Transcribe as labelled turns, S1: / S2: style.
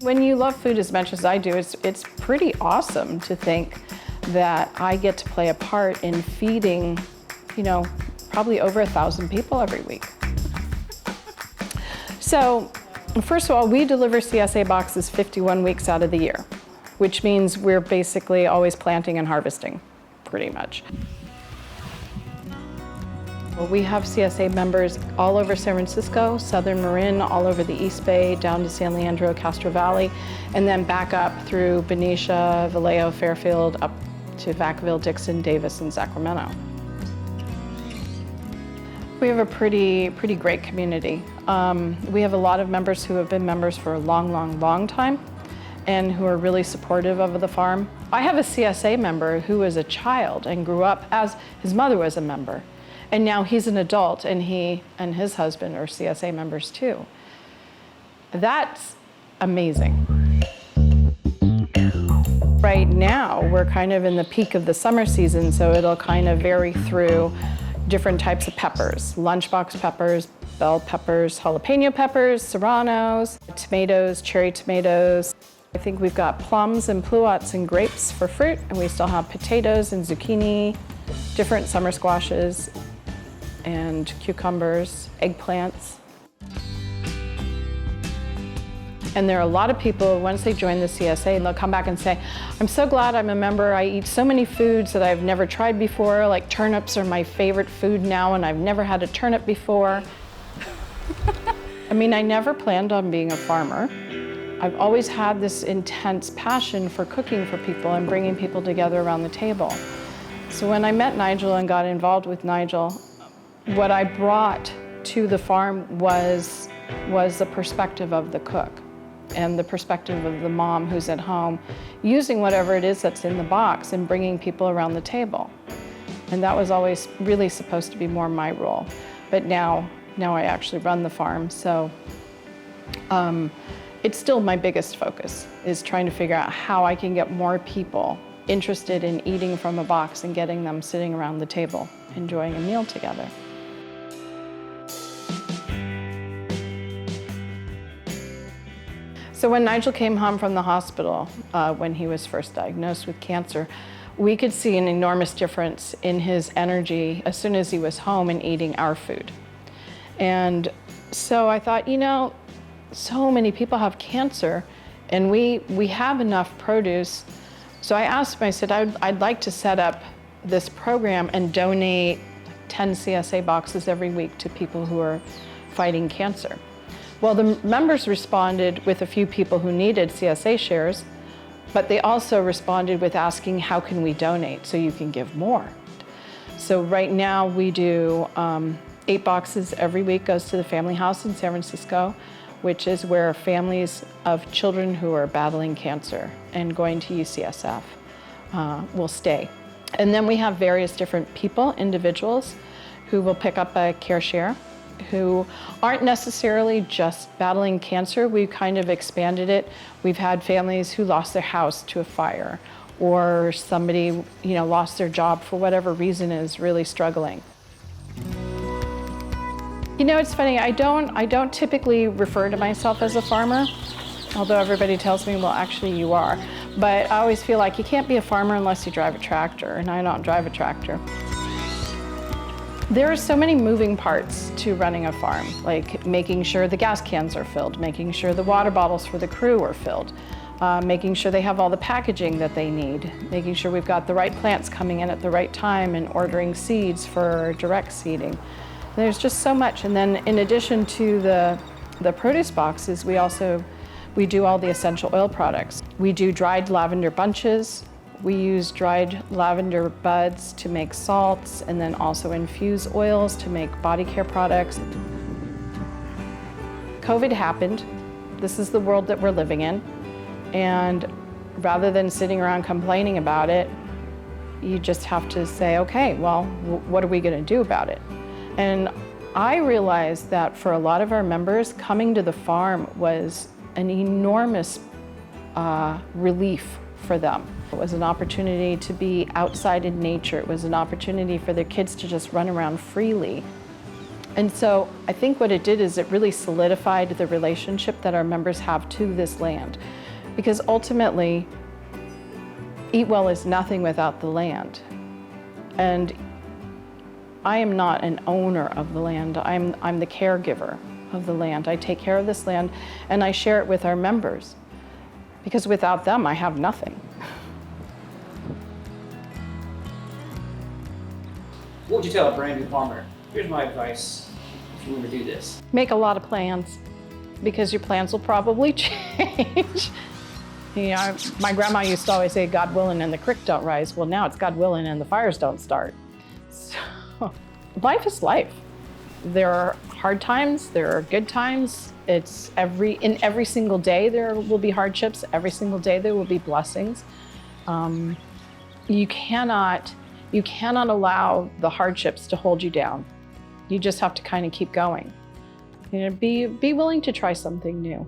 S1: When you love food as much as I do, it's pretty awesome to think that I get to play a part in feeding, probably over 1,000 people every week. So, first of all, we deliver CSA boxes 51 weeks out of the year, which means we're basically always planting and harvesting, pretty much. Well, we have CSA members all over San Francisco, Southern Marin, all over the East Bay, down to San Leandro, Castro Valley, and then back up through Benicia, Vallejo, Fairfield, up to Vacaville, Dixon, Davis, and Sacramento. We have a pretty great community. We have a lot of members who have been members for a long time and who are really supportive of the farm. I have a CSA member who was a child and grew up as his mother was a member. And now he's an adult, and he and his husband are CSA members too. That's amazing. Right now, we're kind of in the peak of the summer season, so it'll kind of vary through different types of peppers: lunchbox peppers, bell peppers, jalapeno peppers, serranos, tomatoes, cherry tomatoes. I think we've got plums and pluots and grapes for fruit, and we still have potatoes and zucchini, different summer squashes, and cucumbers, eggplants. And there are a lot of people, once they join the CSA, they'll come back and say, I'm so glad I'm a member. I eat so many foods that I've never tried before, like turnips are my favorite food now, and I've never had a turnip before. I mean, I never planned on being a farmer. I've always had this intense passion for cooking for people and bringing people together around the table. So when I met Nigel and got involved with Nigel, what I brought to the farm was the perspective of the cook and the perspective of the mom who's at home, using whatever it is that's in the box and bringing people around the table. And that was always really supposed to be more my role. But now I actually run the farm, so it's still my biggest focus, is trying to figure out how I can get more people interested in eating from a box and getting them sitting around the table, enjoying a meal together. So when Nigel came home from the hospital, when he was first diagnosed with cancer, we could see an enormous difference in his energy as soon as he was home and eating our food. And so I thought, so many people have cancer, and we have enough produce. So I asked him, I said, I'd like to set up this program and donate 10 CSA boxes every week to people who are fighting cancer. Well, the members responded with a few people who needed CSA shares, but they also responded with asking, how can we donate so you can give more? So right now we do 8 boxes every week, goes to the family house in San Francisco, which is where families of children who are battling cancer and going to UCSF will stay. And then we have various different people, individuals, who will pick up a care share, who aren't necessarily just battling cancer. We've kind of expanded it. We've had families who lost their house to a fire, or somebody, lost their job for whatever reason, is really struggling. It's funny, I don't typically refer to myself as a farmer, although everybody tells me, well, actually you are. But I always feel like you can't be a farmer unless you drive a tractor, and I don't drive a tractor. There are so many moving parts to running a farm, like making sure the gas cans are filled, making sure the water bottles for the crew are filled, making sure they have all the packaging that they need, making sure we've got the right plants coming in at the right time, and ordering seeds for direct seeding. There's just so much. And then in addition to the produce boxes, we do all the essential oil products. We do dried lavender bunches. We use dried lavender buds to make salts, and then also infuse oils to make body care products. COVID happened. This is the world that we're living in. And rather than sitting around complaining about it, you just have to say, okay, well, what are we going to do about it? And I realized that for a lot of our members, coming to the farm was an enormous relief for them. It was an opportunity to be outside in nature. It was an opportunity for their kids to just run around freely. And so I think what it did is it really solidified the relationship that our members have to this land. Because ultimately, Eatwell is nothing without the land. And I am not an owner of the land. I'm the caregiver of the land. I take care of this land and I share it with our members, because without them, I have nothing.
S2: What would you tell a brand new farmer? Here's my advice if you want to do this.
S1: Make a lot of plans, because your plans will probably change. You know, my grandma used to always say, God willing and the creek don't rise. Well, now it's God willing and the fires don't start. So, life is life. There are hard times, there are good times. In every single day there will be hardships. Every single day there will be blessings. You cannot allow the hardships to hold you down. You just have to kind of keep going. You know, be willing to try something new.